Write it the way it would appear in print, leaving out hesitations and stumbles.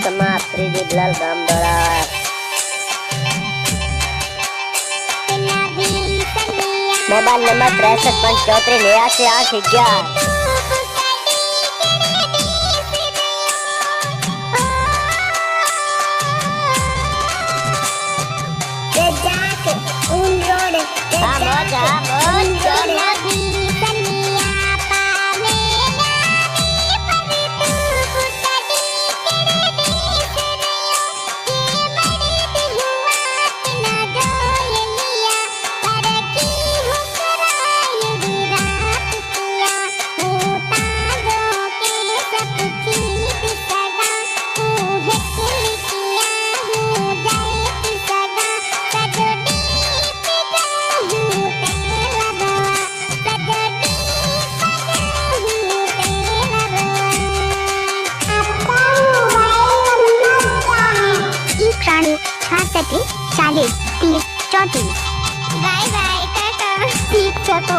समाप्त प्रिजिबलाल गामदोड़ा। Mobile number 63 5 34 89 8 11। प्राणी 40 30 34। Bye bye Tata, ठीक है तो।